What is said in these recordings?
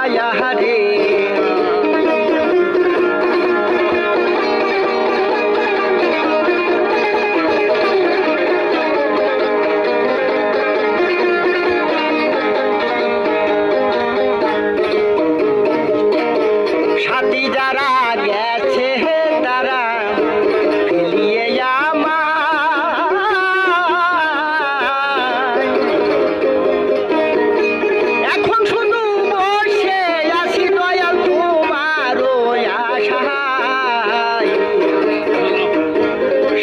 আহারে সাথী যারা গেছে তারা ফেলিয়ে এখন শুধু বসে আছি দয়াল তোমার আশায়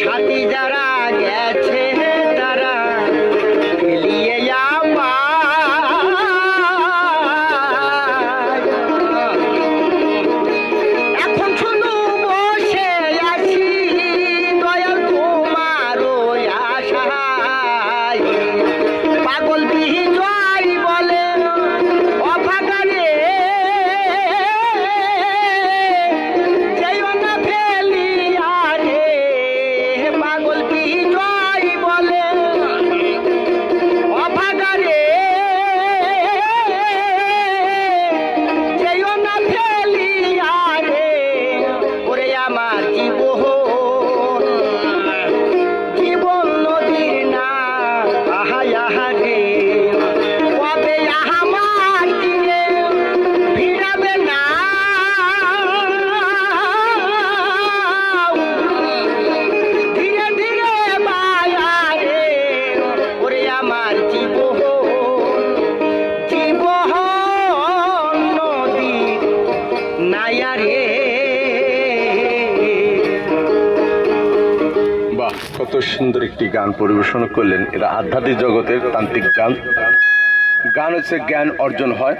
সাথী যারা গেছে তারা ফেলিয়ে এখন শুধু বসে আছি দয়াল তোমার আশায় পাগল বিজয় বলে অভাগারে যেও না ফেলিয়া রে পাগল বিজয় বলে অভাগারে যেও না ফেলিয়া রে ওরে আমার জীবন নদীর না আহারে কবে আমার দিনে ভিড়াবে না ধীরে ধীরে বায়ারে ওরে আমার জীবন নদীর নায়ারে। বাহ, কত সুন্দর একটি গান পরিবেশন করলেন। এরা আধ্যাত্মিক জগতের তান্ত্রিক গান। গান হচ্ছে জ্ঞান অর্জন হয়।